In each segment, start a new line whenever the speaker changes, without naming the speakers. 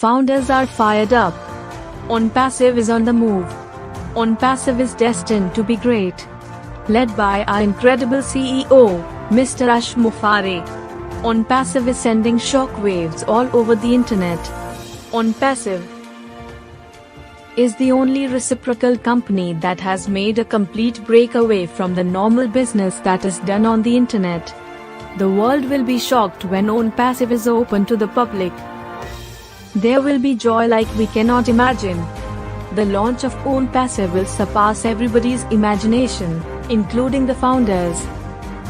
Founders are fired up. ONPASSIVE is on the move. ONPASSIVE is destined to be great. Led by our incredible CEO, Mr. Mufara. ONPASSIVE is sending shockwaves all over the internet. ONPASSIVE is the only reciprocal company that has made a complete breakaway from the normal business that is done on the internet. The world will be shocked when ONPASSIVE is open to the public. There will be joy like we cannot imagine. The launch of ONPASSIVE will surpass everybody's imagination, including the founders.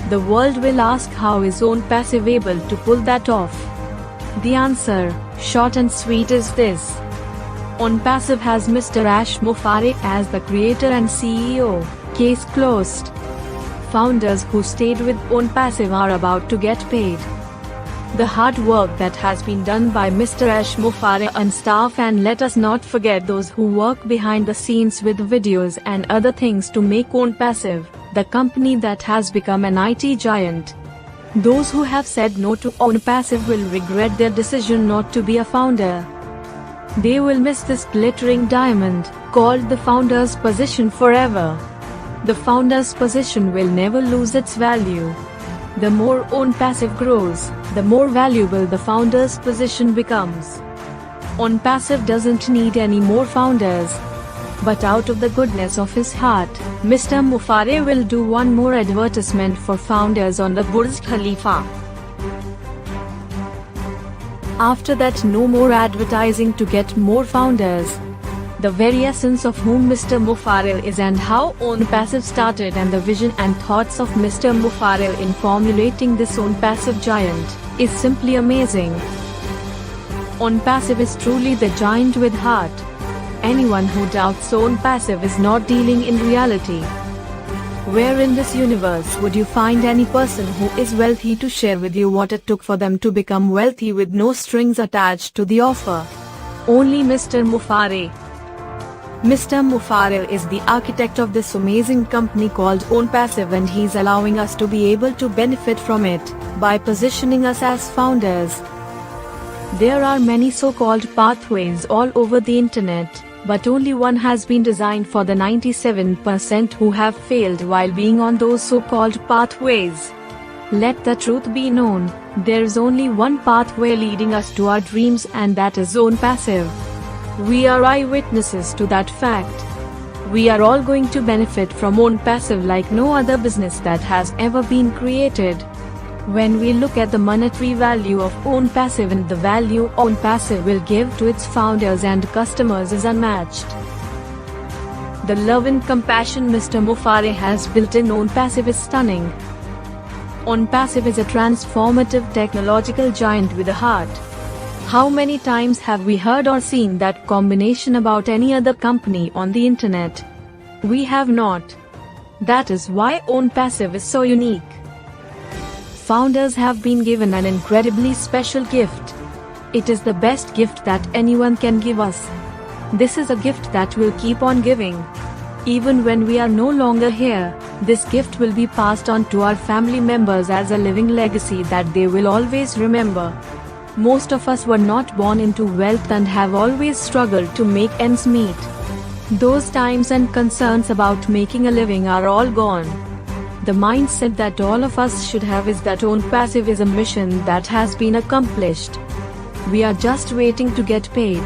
The world will ask, how is ONPASSIVE able to pull that off? The answer, short and sweet, is this. ONPASSIVE has Mr. Mufara as the creator and CEO. Case closed. Founders who stayed with ONPASSIVE are about to get paid. The hard work that has been done by Mr. Mufara and staff, and let us not forget those who work behind the scenes with videos and other things to make ONPASSIVE the company that has become an IT giant. Those who have said no to ONPASSIVE will regret their decision not to be a founder. They will miss this glittering diamond, called the founder's position, forever. The founder's position will never lose its value. The more ONPASSIVE grows, the more valuable the founder's position becomes. ONPASSIVE doesn't need any more founders. But out of the goodness of his heart, Mr. Mufara will do one more advertisement for founders on the Burj Khalifa. After that, no more advertising to get more founders. The very essence of whom Mr. Mufara is and how ONPASSIVE started, and the vision and thoughts of Mr. Mufara in formulating this ONPASSIVE giant, is simply amazing. ONPASSIVE is truly the giant with heart. Anyone who doubts ONPASSIVE is not dealing in reality. Where in this universe would you find any person who is wealthy to share with you what it took for them to become wealthy with no strings attached to the offer? Only Mr. Mufara. Mr. Mufara is the architect of this amazing company called ONPASSIVE, and he's allowing us to be able to benefit from it by positioning us as founders. There are many so-called pathways all over the internet, but only one has been designed for the 97% who have failed while being on those so-called pathways. Let the truth be known, there is only one pathway leading us to our dreams, and that is ONPASSIVE. We are eyewitnesses to that fact. We are all going to benefit from ONPASSIVE like no other business that has ever been created. When we look at the monetary value of ONPASSIVE, and the value ONPASSIVE will give to its founders and customers is unmatched. The love and compassion Mr. Mufara has built in ONPASSIVE is stunning. ONPASSIVE is a transformative technological giant with a heart. How many times have we heard or seen that combination about any other company on the internet? We have not. That is why ONPASSIVE is so unique. Founders have been given an incredibly special gift. It is the best gift that anyone can give us. This is a gift that will keep on giving. Even when we are no longer here, this gift will be passed on to our family members as a living legacy that they will always remember. Most of us were not born into wealth and have always struggled to make ends meet. Those times and concerns about making a living are all gone. The mindset that all of us should have is that ONPASSIVE is a mission that has been accomplished. We are just waiting to get paid.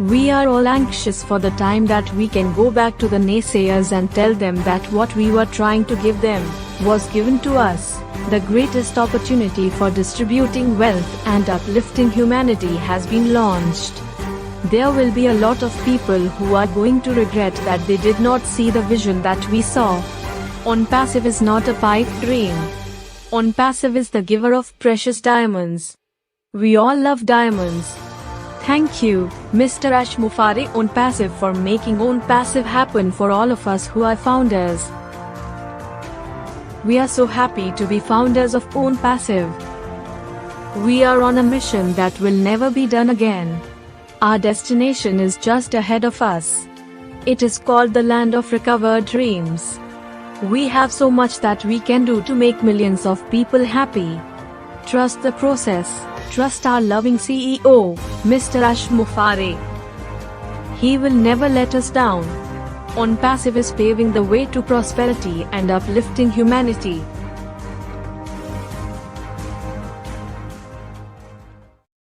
We are all anxious for the time that we can go back to the naysayers and tell them that what we were trying to give them was given to us. The greatest opportunity for distributing wealth and uplifting humanity has been launched. There will be a lot of people who are going to regret that they did not see the vision that we saw. ONPASSIVE is not a pipe dream. ONPASSIVE is the giver of precious diamonds. We all love diamonds. Thank you, Mr. Mufara ONPASSIVE, for making ONPASSIVE happen for all of us who are founders. We are so happy to be founders of ONPASSIVE. We are on a mission that will never be done again. Our destination is just ahead of us. It is called the land of recovered dreams. We have so much that we can do to make millions of people happy. Trust the process. Trust our loving CEO, Mr. Mufara. He will never let us down. ONPASSIVE is paving the way to prosperity and uplifting humanity.